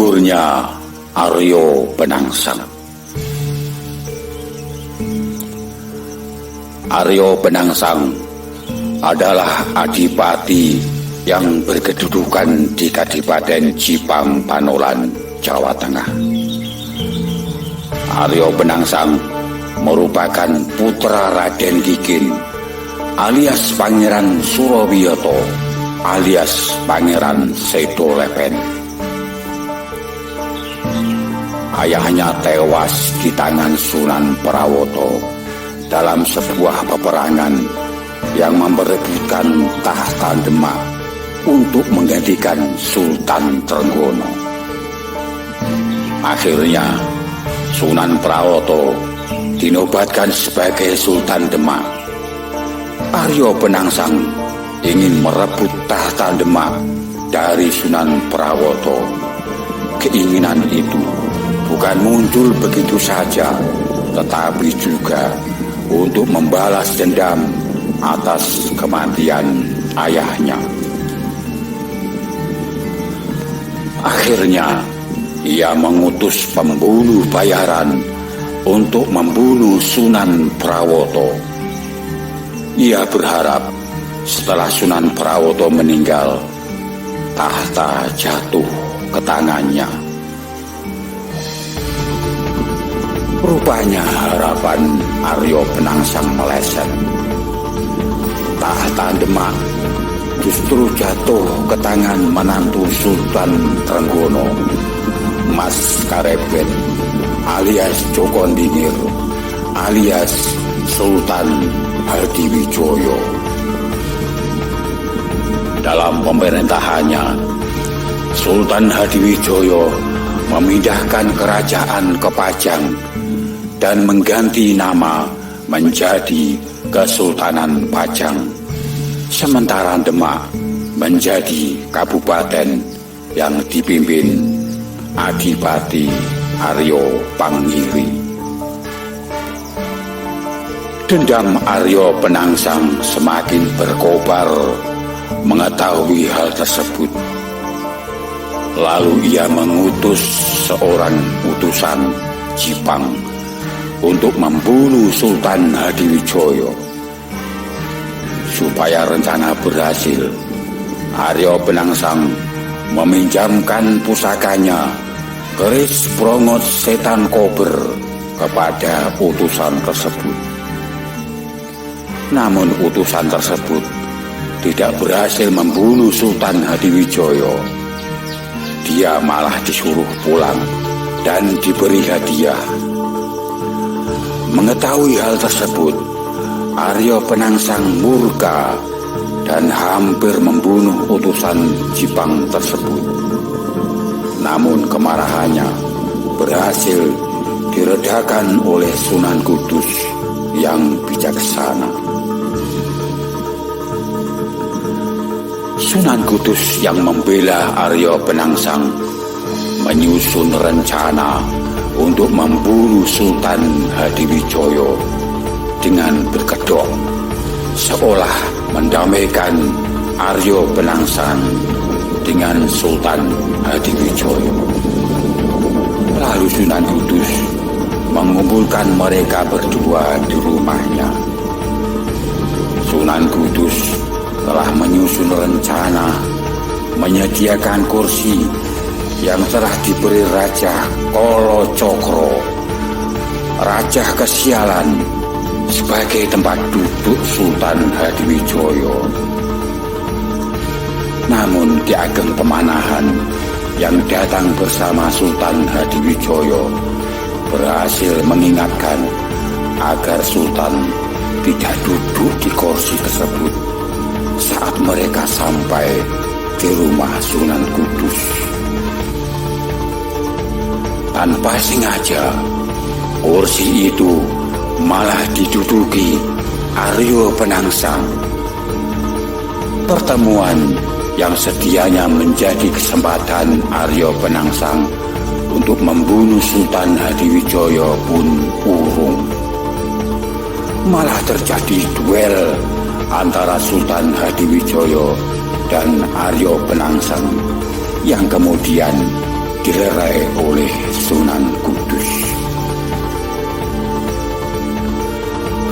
gugurnya Aryo Penangsang. Aryo Penangsang adalah adipati yang berkedudukan di Kadipaten Jipang Panolan, Jawa Tengah. Aryo Penangsang merupakan putra Raden Kikin alias Pangeran Surawiyoto alias Pangeran Sedo Lepen. Ayahnya tewas di tangan Sunan Prawoto dalam sebuah peperangan yang memperebutkan tahta Demak untuk menggantikan Sultan Trenggono. Akhirnya Sunan Prawoto dinobatkan sebagai Sultan Demak. Aryo Penangsang ingin merebut tahta Demak dari Sunan Prawoto. Keinginan itu bukan muncul begitu saja, tetapi juga untuk membalas dendam atas kematian ayahnya. Akhirnya ia mengutus pembunuh bayaran untuk membunuh Sunan Prawoto. Ia berharap setelah Sunan Prawoto meninggal, tahta jatuh ke tangannya. Rupanya harapan Aryo Penangsang meleset. Tahta Demak justru jatuh ke tangan menantu Sultan Trenggono, Mas Karebet alias Jokondingir alias Sultan Hadiwijoyo. Dalam pemerintahannya, Sultan Hadiwijoyo memindahkan kerajaan ke Pajang dan mengganti nama menjadi Kesultanan Pajang, sementara Demak menjadi kabupaten yang dipimpin Adipati Aryo Panggiri. Dendam Aryo Penangsang semakin berkobar mengetahui hal tersebut. Lalu ia mengutus seorang utusan Jipang untuk membunuh Sultan Hadiwijoyo. Supaya rencana berhasil, Aryo Penangsang meminjamkan pusakanya keris Prongot Setan Kober kepada utusan tersebut. Namun utusan tersebut tidak berhasil membunuh Sultan Hadiwijoyo. Dia malah disuruh pulang dan diberi hadiah. Mengetahui hal tersebut, Aryo Penangsang murka dan hampir membunuh utusan Jipang tersebut. Namun kemarahannya berhasil diredakan oleh Sunan Kudus yang bijaksana. Sunan Kudus yang membela Aryo Penangsang menyusun rencana untuk membunuh Sultan Hadiwijoyo dengan berkedok, seolah mendamaikan Aryo Penangsang dengan Sultan Hadiwijoyo. Lalu Sunan Kudus mengumpulkan mereka berdua di rumahnya. Sunan Kudus telah menyusun rencana menyediakan kursi yang telah diberi Raja Kolo Cokro, Raja Kesialan, sebagai tempat duduk Sultan Hadiwijoyo. Namun Ki Ageng Pemanahan yang datang bersama Sultan Hadiwijoyo berhasil mengingatkan agar Sultan tidak duduk di kursi tersebut saat mereka sampai di rumah Sunan Kudus. Tanpa sengaja, kursi itu malah diduduki Aryo Penangsang. Pertemuan yang sedianya menjadi kesempatan Aryo Penangsang untuk membunuh Sultan Hadiwijoyo pun urung. Malah terjadi duel antara Sultan Hadiwijoyo dan Aryo Penangsang yang kemudian dilerai oleh Sunan Kudus.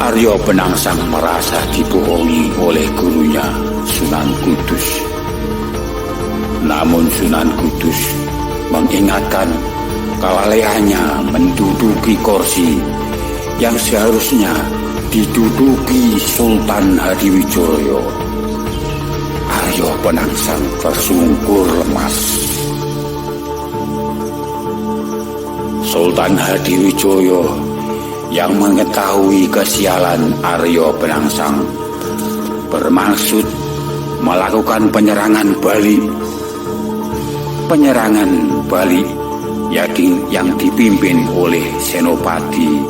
Arya Penangsang merasa dibohongi oleh gurunya Sunan Kudus. Namun Sunan Kudus mengingatkan kelalaiannya menduduki kursi yang seharusnya diduduki Sultan Hadiwijaya. Arya Penangsang tersungkur lemas. Sultan Hadiwijaya yang mengetahui kesialan Arya Penangsang bermaksud melakukan penyerangan balik. Penyerangan balik yang dipimpin oleh Senopati,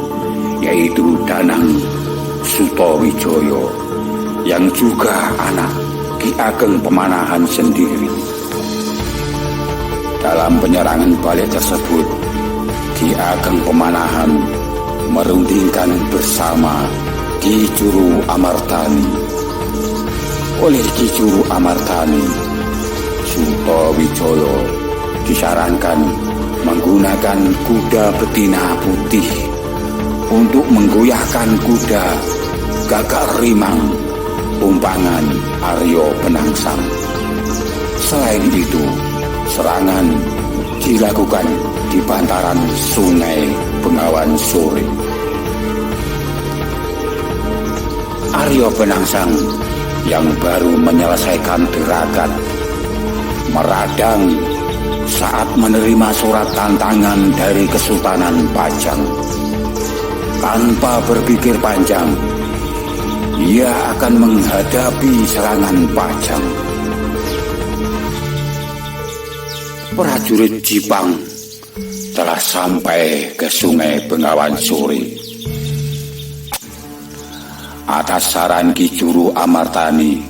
yaitu Danang Sutawijaya, yang juga anak Ki Ageng Pemanahan sendiri. Dalam penyerangan balik tersebut, Ki Ageng Pemanahan merundingkan bersama Ki Juru Amartani. Oleh Ki Juru Amartani, Sutawijaya disarankan menggunakan kuda betina putih untuk menggoyahkan kuda Gagak Rimang tumpangan Arya Penangsang. Selain itu, serangan dilakukan di bantaran Sungai Bengawan Sore. Arya Penangsang yang baru menyelesaikan tirakat meradang saat menerima surat tantangan dari Kesultanan Pajang. Tanpa berpikir panjang, ia akan menghadapi serangan Pajang. Prajurit Jipang telah sampai ke Sungai Bengawan Sore. Atas saran Ki Juru Amartani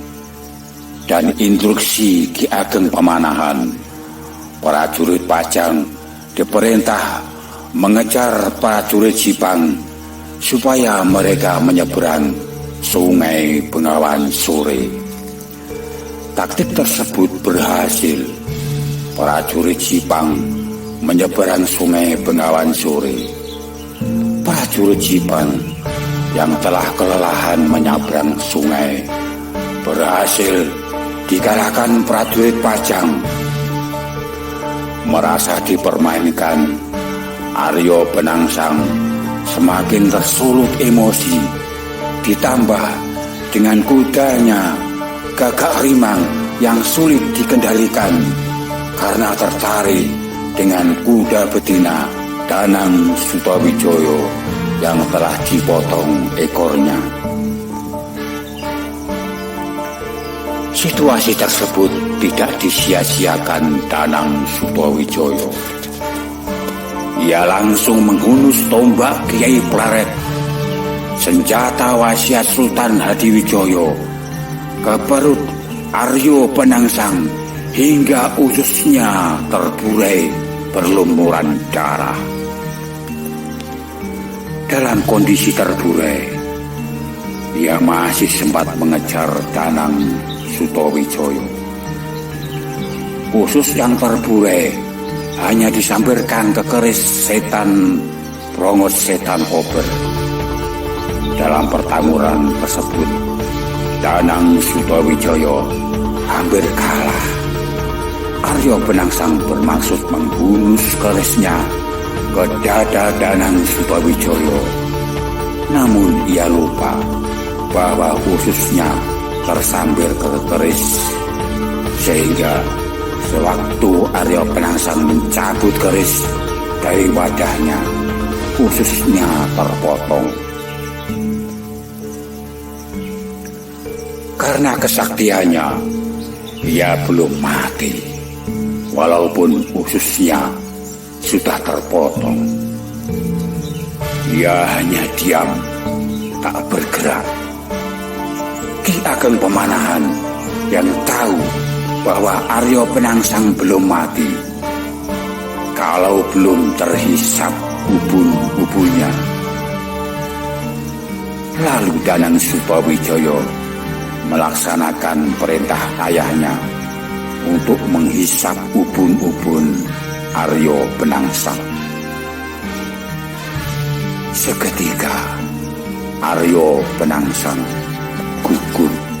dan instruksi Ki Ageng Pemanahan, prajurit Pajang diperintah mengejar prajurit Jipang supaya mereka menyeberang Sungai Bengawan Sore. Taktik tersebut berhasil. Prajurit Jipang menyeberang Sungai Bengawan Sore. Prajurit Jipang yang telah kelelahan menyeberang sungai berhasil dikalahkan prajurit Pajang. Merasa dipermainkan, Arya Penangsang semakin tersulut emosi, ditambah dengan kudanya Gagak Rimang yang sulit dikendalikan karena tertarik dengan kuda betina Danang Sutawijaya yang telah dipotong ekornya. Situasi tersebut tidak disia-siakan Danang Sutawijaya. Ia langsung menghunus tombak Kiai Plaret, senjata wasiat Sultan Hadiwijaya, ke perut Arya Penangsang hingga ususnya terburai berlumuran darah. Dalam kondisi terburai, ia masih sempat mengejar Danang Sutawijaya. Usus yang terburai hanya disambarkan ke keris setan Prongot Setan Kober. Dalam pertempuran tersebut, Danang Sutawijaya hampir kalah. Arya Penangsang bermaksud menghunus kerisnya ke dada Danang Sutawijaya. Namun ia lupa bahwa ususnya tersambar ke keris, sehingga sewaktu Arya Penangsang mencabut keris dari wadahnya, ususnya terpotong. Karena kesaktiannya, ia belum mati, walaupun ususnya sudah terpotong. Ia hanya diam, tak bergerak. Ki Ageng Pemanahan yang tahu bahwa Arya Penangsang belum mati, kalau belum terhisap ubun-ubunnya. Lalu Danang Sutawijaya melaksanakan perintah ayahnya untuk menghisap ubun-ubun Aryo Penangsang. Seketika Aryo Penangsang gugur.